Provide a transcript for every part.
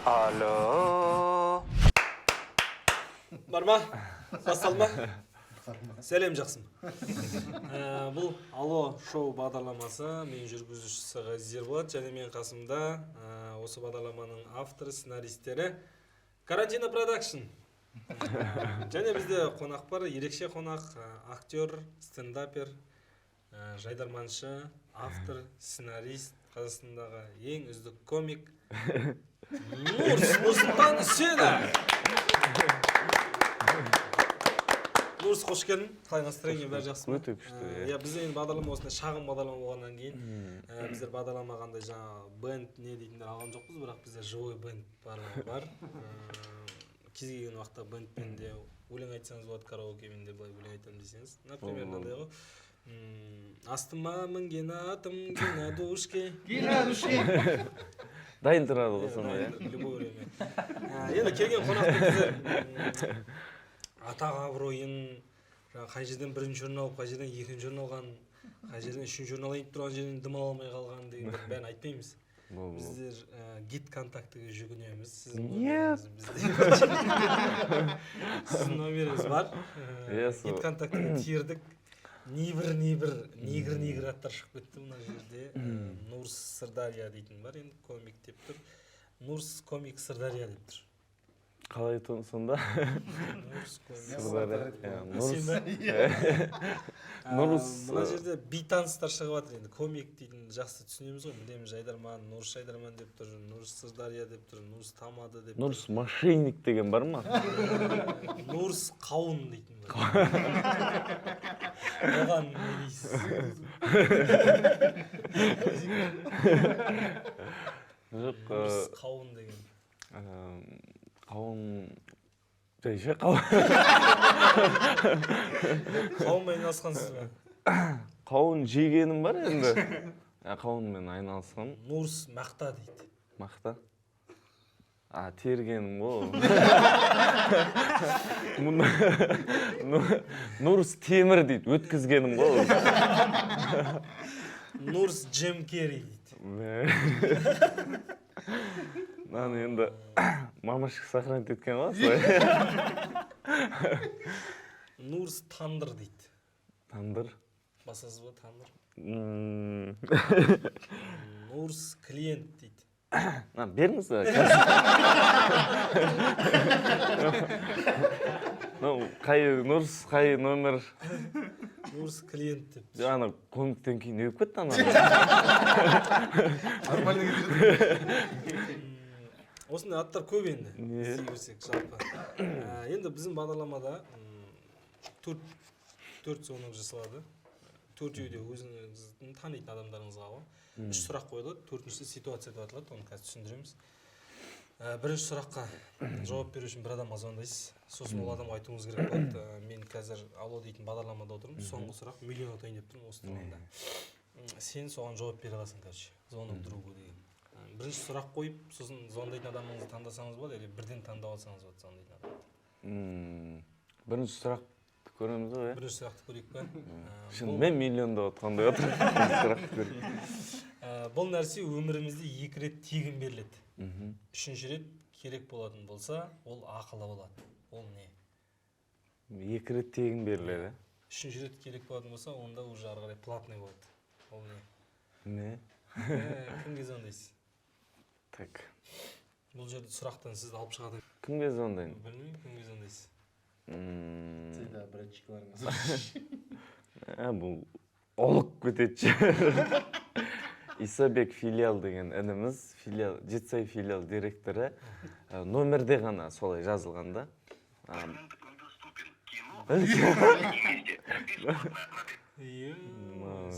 Alo. Бар ма? Басталды ма? Сәлем жақсым. Бұл Алло шоу бағдарламасы, мен жүргізушісі Ғазир болады, және мен қасымда осы бағдарламаның авторы, сценаристері Карантина Продакшн. Және бізде қонақ бар, ерекше қонақ, актер, стендапер, жайдарманшы, автор, сценарист, Қазақстандағы ең үздік комик Нұрсұлтан Үсенов. Нұрс, қош келдің. Қалай настроение бәрі жақсы ма? Өте күшті. Бізде енді бағдарлама осындай шағын бағдарлама болғаннан кейін біздер бағдарлама қандай жаңа бенд не дейтіндер алған жоқпыз, бірақ бізде живой бенд бар. Кез келген уақытта бендпен де өлең айтсаңыз болады, караокемен де былай өлең айтамын десеңіз. Например, мынандай ғой. Астыма мінген атым Геннадушке. Дайын тұрады ғой сонда, Любой время. Енді келген қонақты біздер атақ абыройын, қай жерден бірінші орын алып, қай жерден екінші орын алған, қай жерден үшінші орын алайын тұрған жерден дым ала алмай қалған деген бәрін айтпаймыз. Біздер гид контактіге жүгінеміз. Сіздің номеріңіз бар. Гид контактіге тиердік. Нигір аттар шығып кетті мына жерде. Нұрс Сырдария дейтін бар, енді комик деп тұр. Нұрс комик Сырдария деп тұр. Қалай сонда? Нұрс. Мына жерде бейтаныстар шығып жатыр, енді комик дейтін жақсы түсінеміз ғой. Міндеміз жайдарман, Нұрс жайдарман деп тұр, Нұрс Сырдария деп тұр, Нұрс Тамады деп тұр. Нұрс мошенник деген бар ма? Нұрс қауын дейтін бар. Оған не дейсіз? Нұрс қауын деген. Қауын... Жайша қауын... Қауынмен айналысқансыз ба? Қауын жегенім бар енді. Қауынмен айналысқам. Нұрс мақта дейді. Мақта? Тергенім ғой. Нұрс темір дейді, өткізгенім ғой. Нұрс Джем Керри дейді. Наны енді мамашық сохранить еткен ғой. Нұрс Тандыр дейді. Тандыр? Басасыз ба Тандыр? Нұрс Клиент дейді. Беріңіз ба? Нұрс, қай номер? Нұрс Клиент деп. Жаңа комиктен кейін өп кетті ана. Нормально кетеді. Осындай аттар көп енді. Іздей берсек жалпы. Енді біздің бағдарламада 4 зона жасалады. 4-еуде өзіңіздің танитын адамдарыңызға ғой. 3 сұрақ қойылады, 4-ші ситуация деп аталады, оны қазір түсіндіреміз. Бірінші сұраққа жауап беру үшін бір адамға звондайсыз. Сосын ол адамға айтуыңыз керек болады. Мен қазір Алло дейтін бағдарламада отырмын. Соңғы сұрақ миллион ұтайын деп тұрмын осы тұрғанда. Сен соған жауап бере аласың, короче. Звонок другу деген. Бірінші сұрақ қойып, сосын звондайтын адамыңызды таңдасаңыз болады, или бірден таңдап алсаңыз болады звондайтын адамды. Бірінші сұрақ көреміз ғой, Бірінші сұрақты көрейік па? Мен миллионда отқандай отыр. Сұрақты көрейік. Бұл нәрсе өмірімізде 2 рет тегін беріледі. 3-ші рет керек болатын болса, ол ақылы болады. Ол не? 2 рет тегін беріледі. 3-ші рет керек болатын болса, онда уже ары қарай платный болады. Ол не? Не? Кімге звондайсыз? Так. Бұл жерде сұрақтан сізді алып шығады. Кімге звондайын? Білмеймін, кімге звондайсыз? Сізді братчикларыңыз. Бұл олық кететші. Исабек филиал деген ініміз, Жетісай филиал директоры. Номерде ғана солай жазылғанда.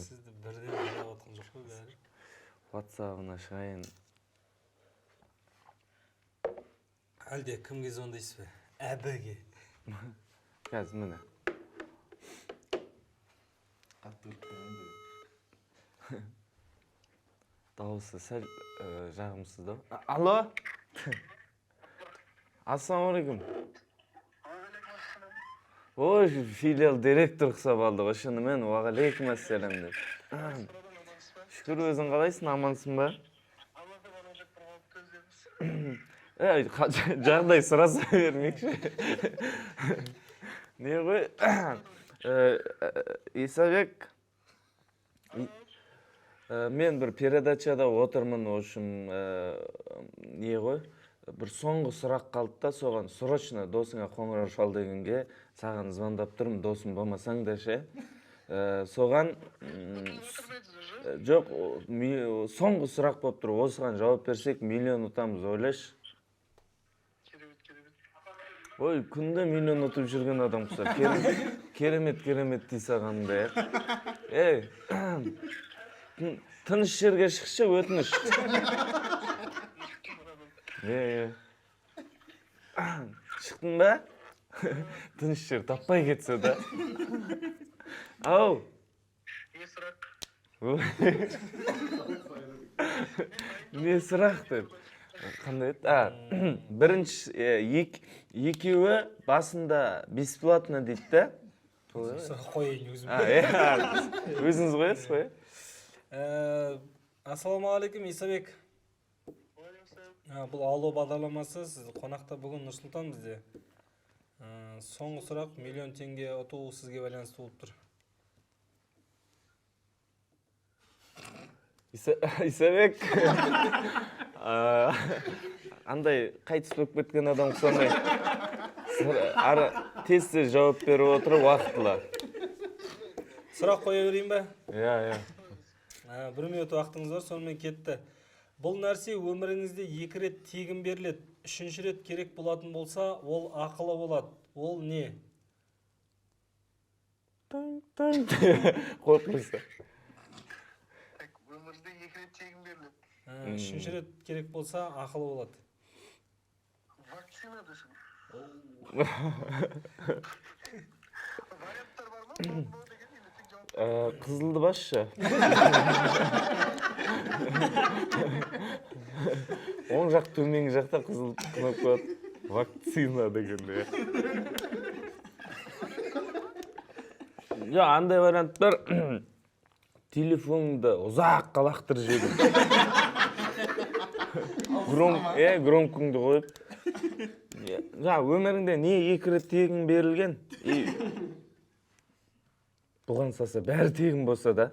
Сізді бірден біліп отқан жоқ қой бәрі. WhatsApp-ына шығайын. Әлде кімге звондайсыз ба? Әбіге. Қазір міне. Дауысы сәл жағымсыз да. Алло? Ассалаумағалейкум. Ой, филиал директор қысап алды ғой, шынымен. Уағалейкум ассалам деп. Шүкір, өзің қалайсың, амансың ба? жағдай сұраса бермекші. Не ғой? Исабек, мен бір передачада отырмын, в общем, не ғой? Бір соңғы сұрақ қалды да, соған срочно досыңа қоңырау шал дегенге саған звондап тұрмын, досым болмасаң да ше. Соған жоқ, соңғы сұрақ болып тұр, осыған жауап берсек миллион ұтамыз, ойлаш. Ой, күнде миллион ұтып жүрген адам құсар. Керемет дей сағанда. Тыныш жерге шықшы, өтініш. Шықтың ба? Тыныш жер таппай кетсе да. Ау. Не сұрақ? Не сұрақ деп? Қандай еді? Бірінші, екеуі басында бесплатно дейді да? Сұрақ қойайын өзім. Өзіңіз қоясыз қой? Ассалаумағалейкум, Исабек. Бұл Алло бағдарламасы, сіз қонақта бүгін Нұрсұлтан бізде. Соңғы сұрақ, миллион теңге ұту сізге байланысты болып тұр. Исабек, андай қайтыс болып кеткен адам сондай тез жауап беріп отырып уақытылы. Сұрақ қоя берейін бе? Иә. 1 минут уақытыңыз бар, сонымен кетті. Бұл нәрсе өміріңізде 2 рет тегін беріледі. 3-ші рет керек болатын болса, ол ақылы болады. Ол не? Қорқынса. Өмірде 2 рет тегін беріледі. 3-ші рет керек болса, ақылы болады. Вакцина десің. Варианттар бар ма? Бұл деген енді тек жауап. Қызылды басшы. Оң жақ төменгі жақта қызыл кнопка вакцина дегенде. Андай вариант бар. Телефонды ұзаққа лақтырып жіберіп. Громкіңді қойып. Өміріңде не 2 рет тегін берілген? Бұған саса бәрі тегін болса да.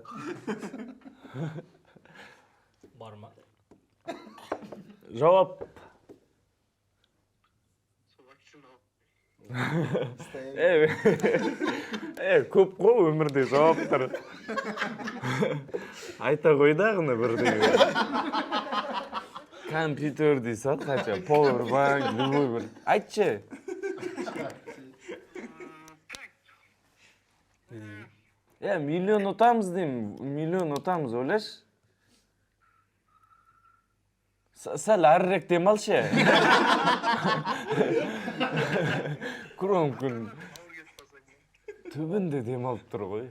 Бар ма? Жауап. Көп қой өмірде жауаптар. Айта қойдағыны бірдегі. Компьютер дейсі, қача, powerbank, любой бір. Айтшы. Миллион ұтамыз деймін, миллион ұтамыз, ойлаш? Сәл әрірек демалшы. Күрім күн. Түбінде демалып тұр ғой.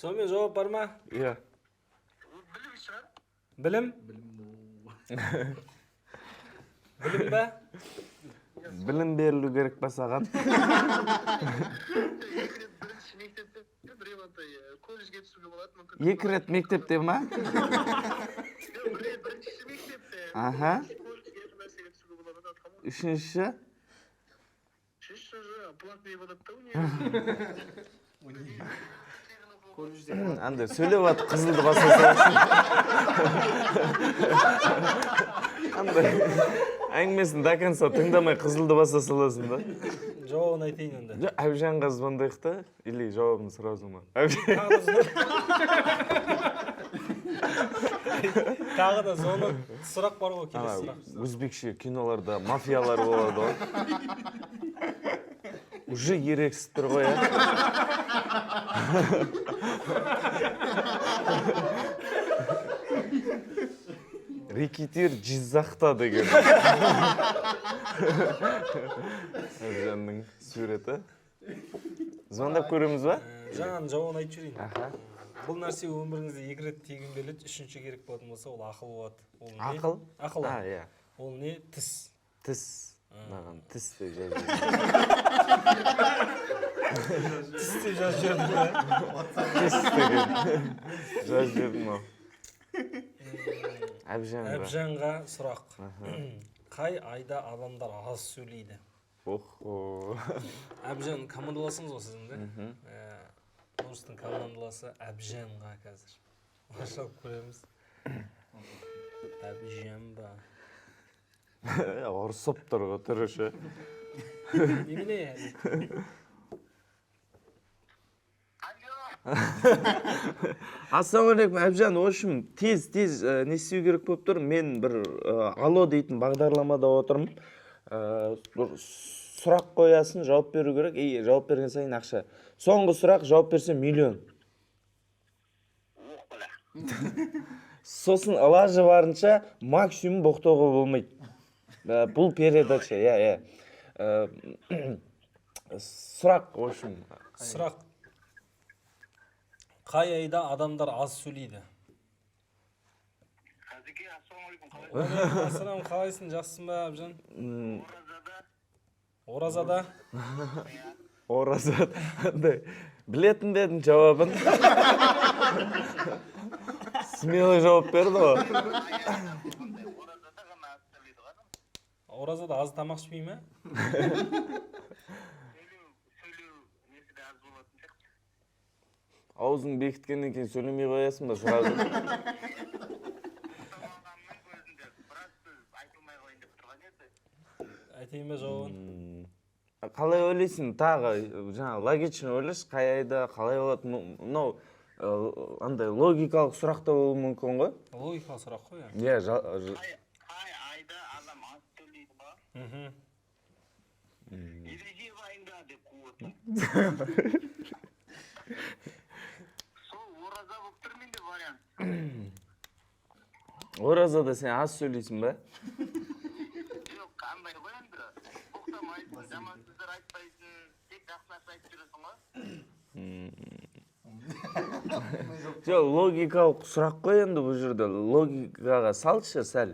Сонымен жауап бар ма? Иә. Білім шығар. Білім? Білім бе? Білім берілу керек па саған? Бірінші мектепте біреуі колледжге түсуге болады мүмкін. 2 рет мектепте ма? Біріншісі мектепте. Аха. Колледжге нәрсеге түсуге болады. 3-ші? 3-ші платный болады да Андай сөйлеп ат қызылды баса саласың. Андай әңгімесін до конца тыңдамай қызылды баса саласың да. Жауабын айтайын онда. Әбжанға звондайық та, или жауабын сразу ма? Тағы да соны сұрақ бар ғой, келесі сұрақ. Өзбекше киноларда мафиялар болады ғой. Уже ерексіп тұр ғой, Рекетир Жизақта деген. Әбжанның суреті. Звондап көреміз ба? Жаңағы жауабын айтып жіберейін. Бұл нәрсе өміріңізде 2 рет тегін беріледі, 3-ші керек болатын болса, ол ақыл болады. Ақыл? Ақыл. Иә. Ол не? Тіс. Тіс. Маған тіс деп жазып Тіс деп жазып жібердің бе? тіс деген жазып жібердім ау. Әбжанға. Әбжанға сұрақ. Қай айда адамдар аз сөйлейді? Охо. Әбжан командаласыңыз ғой сіздің де? Нұрыстың командаласы Әбжанға қазір. Ашалып көреміз. Әбжан ба? Ұрсып тұр ғой тұрышы. Немене? Ассалаумағалейкум, Әбжан, общем, тез не істеу керек болып тұр. Мен бір алло дейтін бағдарламада отырмын. Сұрақ қоясын, жауап беру керек. Жауап берген сайын ақша. Соңғы сұрақ, жауап берсе миллион. Сосын ылажы барынша максимум боқтауға болмайды. Бұл передача, сұрақ, в общем. Сұрақ. Қай айда адамдар аз сөйлейді? Қазеке, ассалаумағалейкум. Ассалам, қалайсың, жақсың ба, Әбжан? Оразада? Оразада. Білетін бедім жауабын. Смелый жауап берді ғой. Оразада аз тамақ ішпей ме? Аузың бекіткеннен кейін сөйлемей қоясың ба сразу? Айтайын ба жауабын? Қалай ойлайсың? Тағы жаңа логично ойлайсың, қай айда қалай болады? Мынау андай логикалық сұрақта болуы мүмкін ғой? Логикалық сұрақ қой. Иә, Қай айда адам аз сөйлейді ба? Ереже айында деп қуыты. Сол ораза болып тұр менде вариант. Оразада сен аз сөйлейсің ба? Жоқ, қандай ғой енді. Боқтамайсың, жаман сөздер айтпайсың, тек жақсы нәрсе айтып жүресің ғой. Жоқ, логикалық сұрақ қой енді бұл жерде. Логикаға салшы сәл.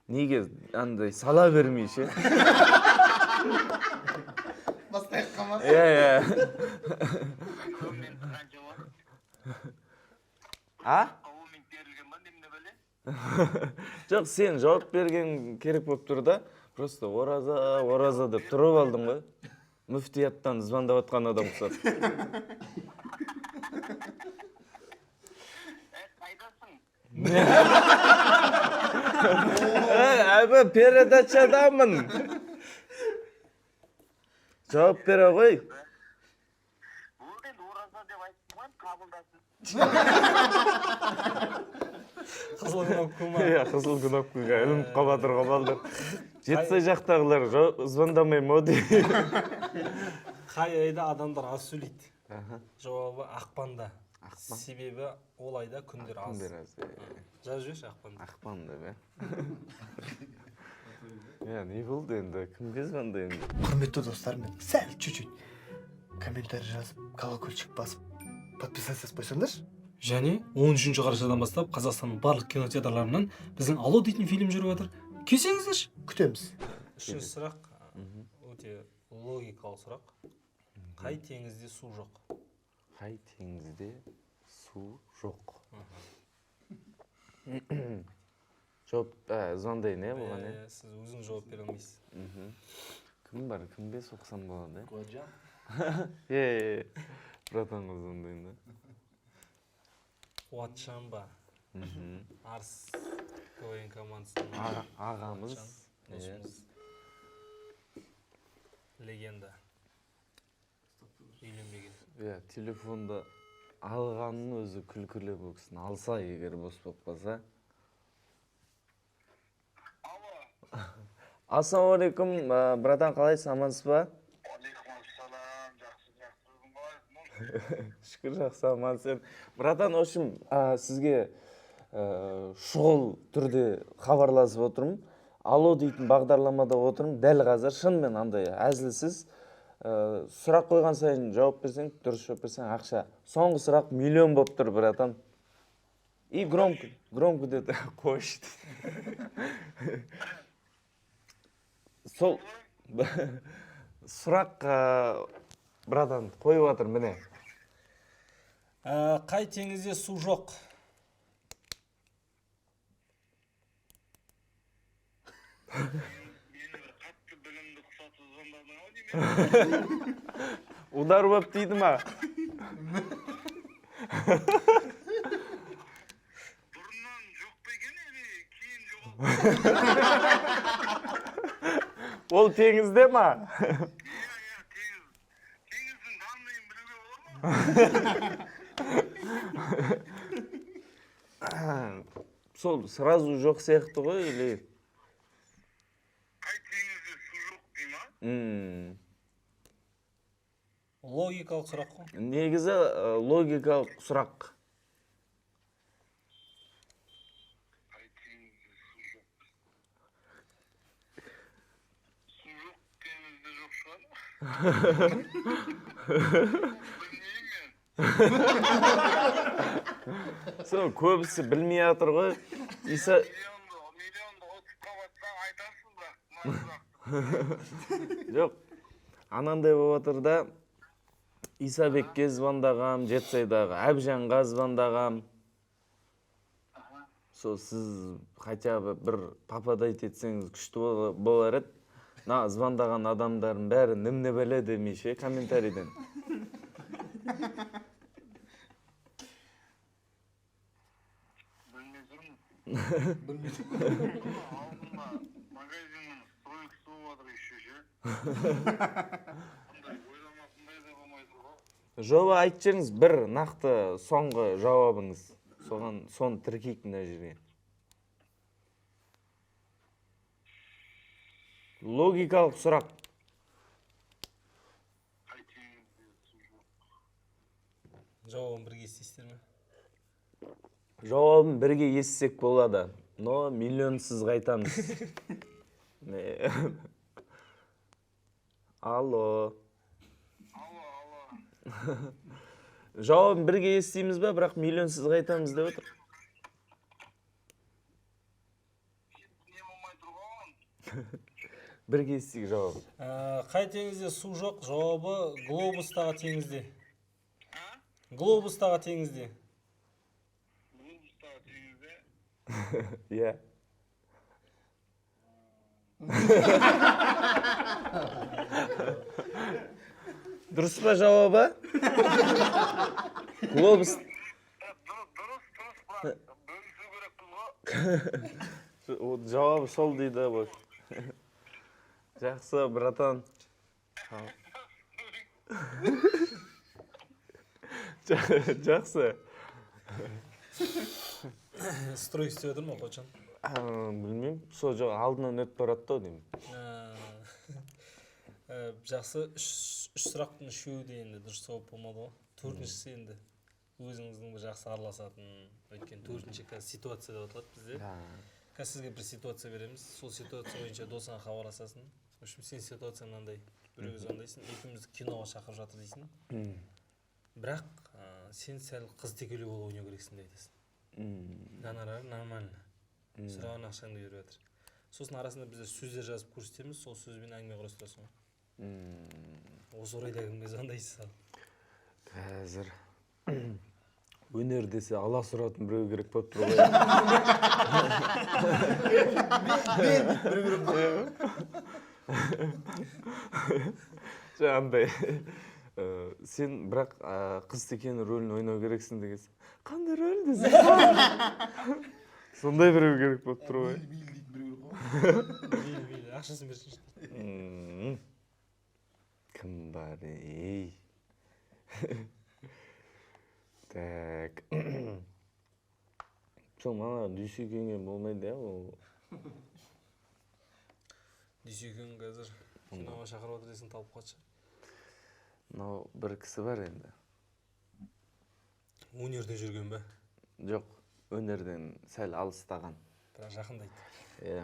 Неге андай сала бермейші? Бастайыққа ма? Иә. Коммент қанша болады? Коммент берілген ба демде бәле? Жоқ, сен жауап берген керек болып тұр да. Просто ораза деп тұрып алдың ғой. Мүфтияттан звондап атқан адам ұқсап. Қайдасың? Әбі, передачадамын. Жауап бере ғой. Болды енді ораза деп айтып қойып қабылдасын. Қызыл кнопка ма? Иә, қызыл кнопкаға ілініп қалатыр қабалдар. Жетсай жақтағылар звондамай ма дейді. Қай айда адамдар аз сөйлейді? Жауабы ақпанда. Себебі ол айда күндер аз. Жазып жіберші ақпанда. Ақпанда бе? Иә, не болды енді? Кімге звонды енді? Құрметті достармен сәл чуть-чуть комментарий жазып, колокольчик басып, подписаться қойсаңдаршы. Және 13 қарашадан бастап Қазақстанның барлық кинотеатрларынан біздің Алло дейтін фильм жүріп жатыр. Келсеңіздерші. Күтеміз. Үшінші сұрақ өте логикалық сұрақ. Қай теңізде су жоқ? Қай теңізде су жоқ? Жауап звондайын, е бұған, е? Сіз өзіңіз жауап бере алмайсыз. Кім бар, кімге соқсам болады, е? Қуатжан. Братанға звондайын да. Қуатжан ба? Арс КВН командасының Ағамыз. досымыз. Легенда. Үйленбеген. Иә, телефонда алғанның өзі күлкілі бөксін. Алса егер бос болып қалса. Ассалаумағалейкум, братан, қалайсың, амансыз ба? Алейкумассалам, жақсы ғой. Шүкір, жақсы, амансың. Братан, общем, сізге шұғыл түрде хабарласып отырмын. Алло дейтін бағдарламада отырмын. Дәл қазір шынымен андай әзілсіз. Сұрақ қойған сайын жауап берсең, дұрыс жауап берсең ақша. Соңғы сұрақ миллион болып тұр, братан. И громко деді, қойшы. сол сұрақ братан қойып жатыр міне. Қай теңізде су жоқ? Мені бір қатты білімді құсатып звондадың ау деймін. Удар болып дейді ма? Бұрыннан жоқ па екен, или кейін жоғалып? Ол теңізде ма? Иә, теңіздің данныйын білуге болады ма? Сол сразу жоқ сияқты ғой, или? Қай теңізде су жоқ дей ма? Логикалық сұрақ қой. Негізі логикалық сұрақ. Қай теңізде су жоқ? Су жоқ теңізде жоқ шығар. Білмеймін мен. Сол көбісі білмей жатыр ғой. Иса Миллионды ұтып қабатсаң айтарсың, бірақ сұрақты. жоқ. Анандай болып жатыр да. Исабекке звондағам, Жетсайдағы Әбжанға звондағам. Сол сіз хотя бы бір пападайт етсеңіз күшті болар еді. На звондаған адамдардың бәрі немне біле демейше комментарийден. Білмей жүрмін. Алдында магазиннің стройкасы болып жатыр еще ше. Ондай ойламасындай да болмайды ғой. Жоба айтып жүріңіз, бір нақты соңғы жауабыңыз. Соны тіркейік мына жерге. Логикалық сұрақ. Қай теңізде су жоқ? Жауабын бірге естейсіздер ме? Жауабын бірге естісек болады. Но миллионсыз қайтамыз. Алло. Жауабын бірге естейміз бе, бірақ миллионсыз қайтамыз деп отыр. Не болмай тұрған? Бірге естейік жауабын. Қай теңізде су жоқ? Жауабы глобустағы теңізде. Глобустағы теңізде. Глобустағы теңізде? Иә. Дұрыс па жауабы? Глобус. Дұрыс, бірақ бөлісу керекпіз ғой. Жауабы сол дейді ғой. Жақсы, братан. Жақсы. Строй істеп отыр ма, қочан? Білмеймін. Сол жоқ, алдынан өтіп барады да деймін. Жақсы, үш сұрақтың үшеуі де енді дұрыс жауап болмады ғой. Төртіншісі енді өзіңіздің бір жақсы араласатын, өйткені төртінші ситуация деп аталады бізде. Қазір сізге бір ситуация береміз. Сол ситуация бойынша досыңа хабарласасың. В общем, сен ситуация мынандай, біреуге звондайсың, екеумізді киноға шақырып жатыр дейсің. Бірақ сен сәл қыз текелеу болып ойнау керексің деп айтасың. Гонорар нормально. Сұраған ақшаңды беріп жатыр. Сосын арасында бізде сөздер жазып көрсетеміз, сол сөзбен әңгіме құрастырасың ғой. Осы орайда кімге звондайсыз ал? Қазір өнер десе ала сұратын біреу керек болып тұр ғой. Жаңағындай сен бірақ қыз текені рөлін ойнау керексің дегенсің. Қандай рөл десең? Сондай біреу керек болып тұр ғой. Бейлі, ақшасын берсінші. Кім бар, ей? Так. Сол мана Дүйсекеңе болмайды, иә ол? Дүйсекең қазір киноға шақырып отыр десең талып қатшы. Мынау бір кісі бар енді. Өнерде жүрген бе? Жоқ, өнерден сәл алыстаған. Бірақ жақындайды. Иә.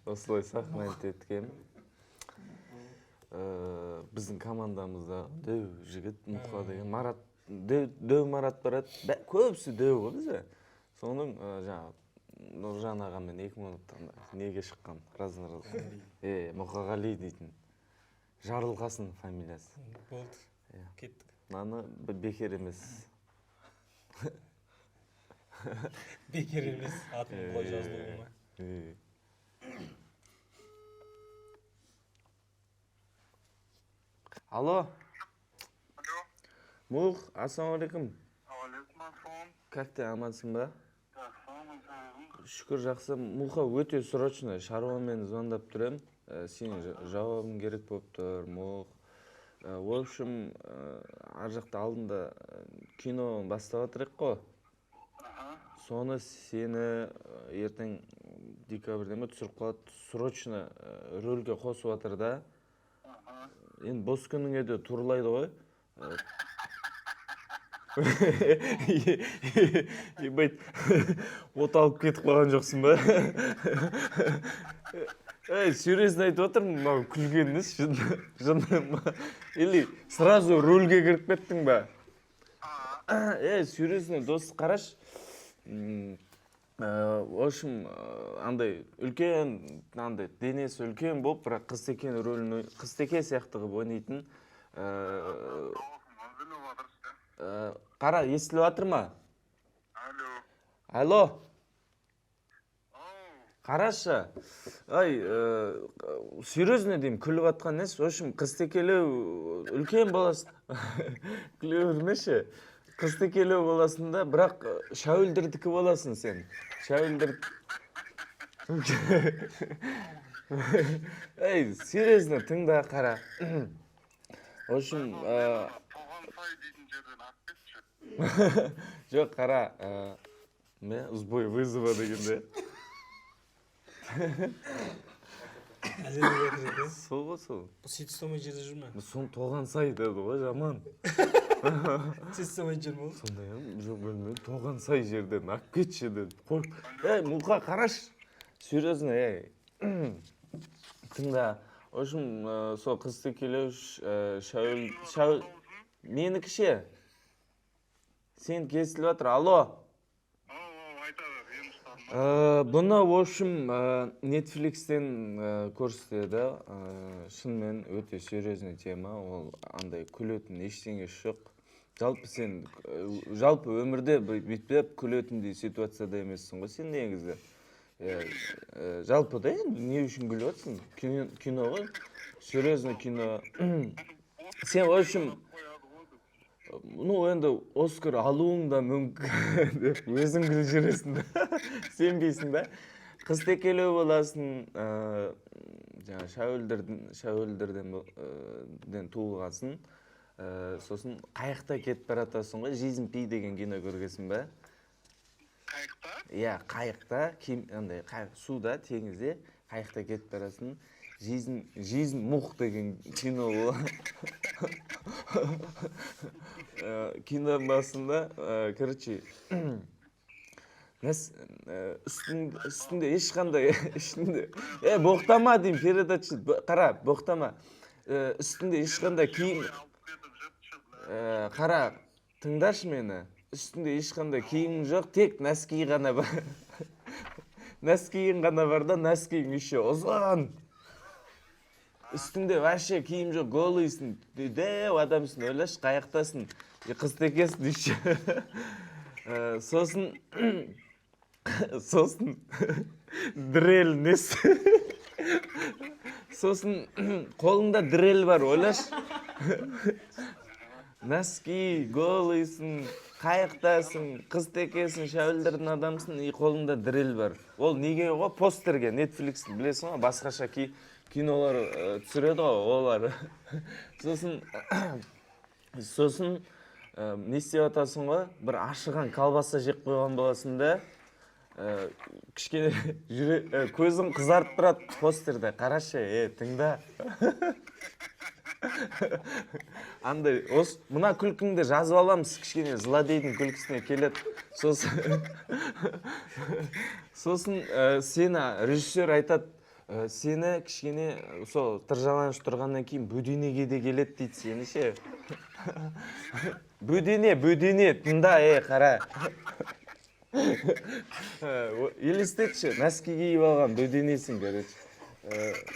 Осылай сахнада еткен. Біздің командамызда дөу жігіт Мұтқа деген дөу Марат барады. Көбісі дөу ғой бізде. Соның жаңағы Нұржан ағамен 2010-та неге шыққан разный. Мұқағали дейтін. Жарылғасын фамилиясы. Болды. Кеттік. Наны бекер емес. Бекер емес. Атын бұлай жазылуы ма? Алло. Алло. Мух, ассалаумалейкум. Алейкум ассалам. Как ты, амансың ба? Жақсымын, сәлем. Шүкір жақсы. Муха өте срочно шаруамен звондап тұрем. Сен жауабың керек болып тұр, Мух. В общем, ар жақта алдында кино бастап жатырық қой. Соны сені ертең декабрьде ме түсіріп қалады, срочно рөлге қосып жатыр да. Енді бос күніңе де турлайды ғой. Ебайт, от алып кетіп қалған жоқсың ба? Серьезно айтып отырмын, мынау күлгеніңіз жынды ма? Или сразу рөлге кіріп кеттің ба? Серьезно, дос, қараш. В общем, андай үлкен, андай денесі үлкен болып, бірақ Қыстекен рөлін, Қыстеке сияқты қылып ойнайтын. Қара, естіліп жатыр ма? Алло. Қарашы, серьезно деймін, күліп атқан несі? В общем, Қыстекелеу үлкен боласын. Күліп өрмеші. Қыстекелеу боласында, бірақ Шәуілдірдікі боласын сен. Шәуілдірдік. Серьезно, тыңда, қара. В общем, жоқ, қара. Сбой вызова дегенде. Сол ғой сол. Сөйтіп стомай жерде жүрме. Сон тоған сай деді ғой, жаман. Сіз стомай жер ме? Сондай жоқ бөлмейді. Тоған сай жерден ақ кетші деді. Мұқа қараш. Серьезно, тыңда. В общем, сол Қыстекелеу Шәуіл... Менікі ше? Сен кесіліп жатыр. Алло. Бұны, в общем, Netflix'тен көрсетеді. Шынымен өте серьезный тема. Ол андай күлетін ештеңе жоқ. Жалпы өмірде бүйтпеп күлетіндей ситуацияда емессің ғой сен негізі. Жалпы да енді не үшін күліп жатсың? Кино ғой. Серьезный кино. Сен, в общем, енді Оскар алуың да мүмкін деп өзің күліп жүресің да. Сенбейсің да. Қыстекелеу боласың, Шәуілдірден туылғансың. Сосын қайықта кетіп баратасың ғой. Жизнь пи деген кино көргесің ба? Қайықта? Иә, қайықта, суда, теңізде қайықта кетіп барасың. Жизнь мух деген кино ол. Кино басында, короче, үстінде ешқандай, боқтама деймін, передачы, қара, боқтама. Үстінде ешқандай киім, қара, тыңдашы мені. Үстінде ешқандай киім жоқ, тек нәскиі ғана бар. Нәскиін ғана бар да, нәскиің еще ұзған. Үстінде вообще киім жоқ, голыйсың, дәу адамсың, ойлаш, қаяқтасың, Қыстекесің еще. Сосын дрель несі. Сосын қолыңда дрель бар, ойлаш. Носки, голыйсың, қайықтасың, Қыстекесің, Шәуілдірдің адамсың, қолыңда дрель бар. Ол неге ғой? Постерге, Netflix'ті білесің ғой, басқаша кинолар түсіреді ғой, олар. Сосын не істеп атасың ғой? Бір ашыған колбаса жеп қойған боласың да, кішкене көзің қызарып тұрады постерде. Қарашы, тыңда. Андай, мына күлкіңді жазып аламыз, кішкене злодейдің күлкісіне келеді. Сосын сені режиссер айтады, сені кішкене сол тыржаланыш тұрғаннан кейін бөденеге де келеді дейді сені ше. Бөдене, тыңда, қара. Елестетші, носки киіп алған бөденесің, короче.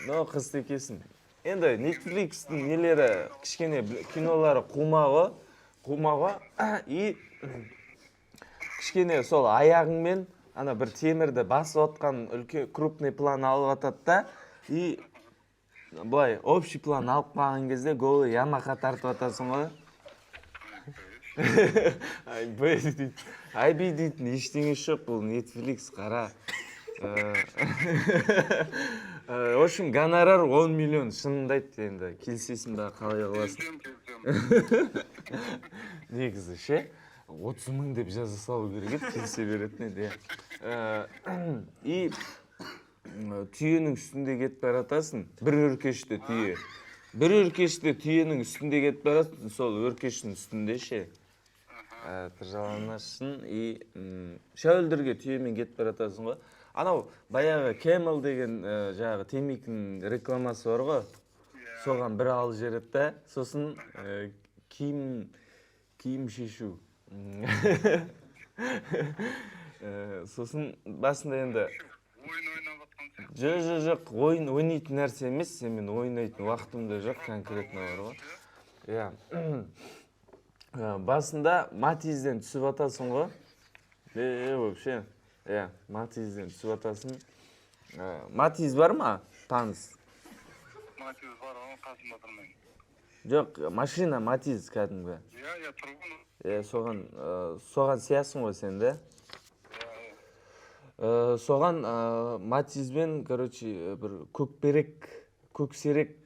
Но қыз екесің. Енді Netflix-тің нелері, кішкене кинолары қумағы, и кішкене сол аяғыңмен ана бір темірді басып отқан крупный план алып атады да, и былай общий план алып қалған кезде голый ямаха тартып атасың ғой. Айби дейтін ештеңе жоқ, бұл Netflix қара. В общем, гонорар 10 миллион, шынымды айтты енді, келсесің бе, қалай қыласың? Негізі ше, 30 мың деп жаза салу керек еді, келсе беретін еді. И түйенің үстінде кетіп баратасың, бір өркешті түйе. Бір өркешті түйенің үстінде кетіп барасың, сол өркештің үстінде ше. Тыржаланасың, и шәуілдірге түйемен кетіп баратасың ғой. Анау баяғы Camel деген жаңағы темекінің рекламасы бар ғой. Соған бір алып жереді да, сосын киім шешу. Сосын басында енді жоқ, ойын ойнайтын нәрсе емес, мен ойнайтын уақытымда жоқ, конкретно бар ғой. Басында Матизден түсіп атасың ғой. Вообще, Матизден түсіп атасың. Матиз бар ма? Таныс. Матиз бар, оның қасында тұрмайын. Жоқ, машина Матиз кәдімгі. Тұрғын. Соған сиясың ғой сен де. Соған Матизбен, короче, бір көксерек.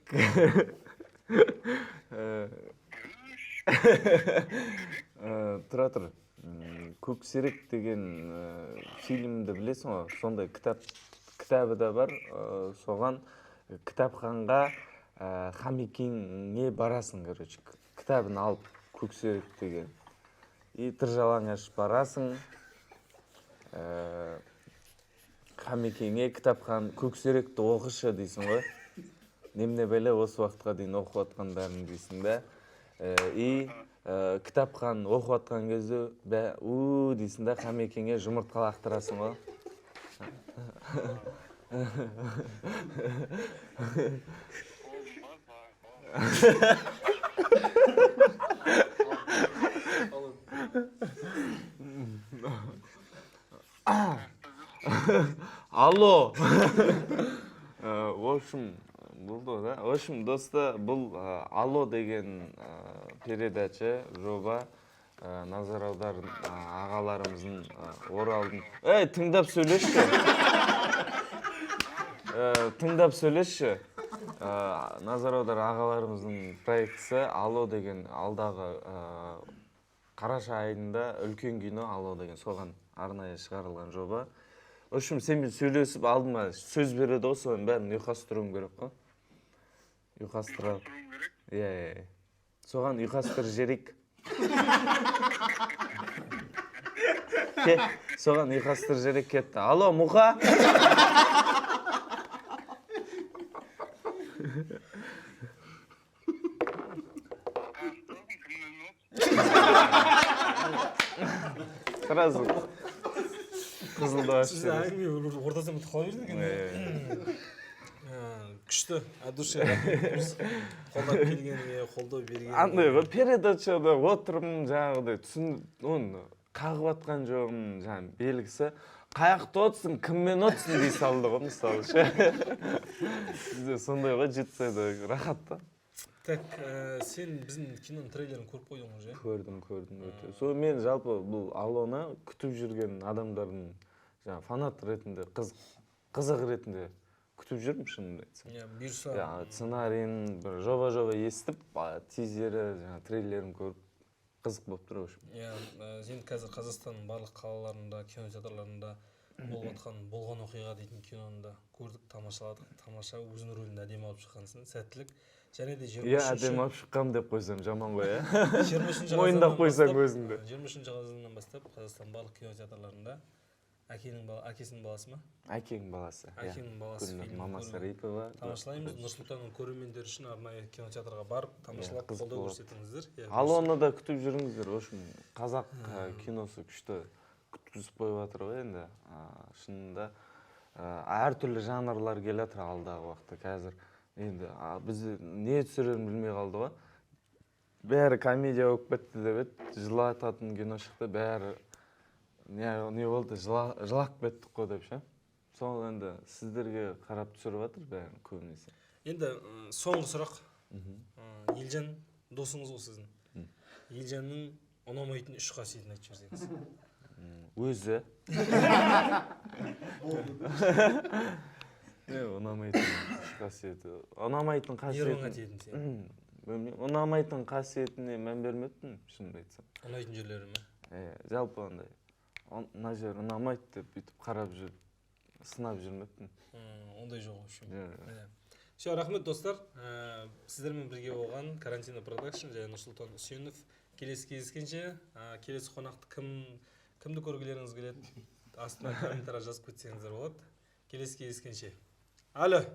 Тұра. Көксерек деген фильмді білесің ғой, сондай кітабы да бар. Соған кітапханға Хамекеңе барасың, короче, кітабын алып, көксерек деген. И тыржалаңаш барасың, Хамекеңе кітапхан көксеректі оқышы дейсің ғой. Немне бәле осы уақытқа дейін оқып атқандарың дейсің да. И кітапхан оқып атқан кезде дейсің да, Хамекеңе жұмыртқа лақтырасың ғой. Алло. В общем, болды да. В общем, достар, бұл Алло деген передача, жоба, назар аударып ағаларымыздың Оралдың. Тыңдап сөйлешші. Назар аударып ағаларымыздың проектісі Алло деген алдағы қараша айында үлкен кино Алло деген соған арнайы шығарылған жоба. В общем, сенмен сөйлесіп алдыма сөз береді ғой, соның бәрін ұйқастыруым керек қой. Ұйқастырып. Соған ұйқастыр жерек. Соған ұйқастыр жерек кетті. Алло, Мұқа? Сразу қызылды ашып Сізді әңгіме ортасымен тұқыла берді екен. Күшті, әдуші. Қолдап келгеніңе, қолдау бергеніңе. Андай ғой, передачада отырмын жаңағыдай, оны қағып атқан жоғым жаңағы белгісі. Қаяқты отсың, кіммен отсың дей салды ғой, мысалы ше. Бізде сондай ғой, жетсайда рахат та. Так, сен біздің киноның трейлерін көріп қойдың ғой, же? Көрдім өте. Сол мен жалпы бұл Аллоны күтіп жүрген адамдардың жаңағы фанат ретінде, қызық ретінде күтіп жүрмін шынымды айтсам. Бұйырса. Сценарийін бір жоба естіп, тизері, трейлерін көріп қызық болып тұр. Сен қазір Қазақстанның барлық қалаларында, кинотеатрларында болған оқиға дейтін киноны көрдік, тамашаладық. Тамаша, өзінің рөлінде әдемі алып шыққансың, сәттілік. Және де 23-ші... әдемі алып шыққам деп қойсам жаман ғой, 23-ші мойындап қойсаң өзіңді. 23-ші қазаннан бастап Қазақстан барлық кинотеатрларында әкесінің баласы ма? Әкенің баласы. Әкенің баласы фильмін Мамасы Рипова. Тамашалаймыз. Нұрсұлтанның көрермендері үшін арнайы кинотеатрға барып, тамашалап қолдау көрсетіңіздер. Аллоны да күтіп жүріңіздер. В общем, қазақ киносы күшті. күткізіп қойып жатыр ғой енді. Шынында әр түрлі жанрлар келе жатыр алдағы уақытта. Қазір енді біз не түсірерін білмей қалды ғой. Бәрі комедия болып кетті деп еді, жылататын кино шықты, бәрі не болды, жылап кеттік қой деп ше. Сол енді сіздерге қарап түсіріп жатыр бәрін көбінесе. Енді соңғы сұрақ. Елжан досыңыз ғой сіздің. Елжанның ұнамайтын 3 қасиетін айтып жіберсеңіз. Өзі. Ұнамайтын 3 қасиеті. Ұнамайтын Еріңа тиетін сен. Ұнамайтын қасиетіне мән бермеппін, шынымды айтсам. Ұнайтын жерлері ме? Жалпы андай. Мына жер ұнамайды деп бүйтіп қарап жүріп, сынап жүрмеппін. Ондай жоқ үшін. Все, рахмет достар. Сіздермен бірге болған Карантина Продакшн және Нұрсұлтан Үсенов. Келесі кездескенше, келесі қонақты кімді көргілеріңіз келеді? Астына комментария жазып кетсеңіздер болады. Келесі кездескенше. Алло.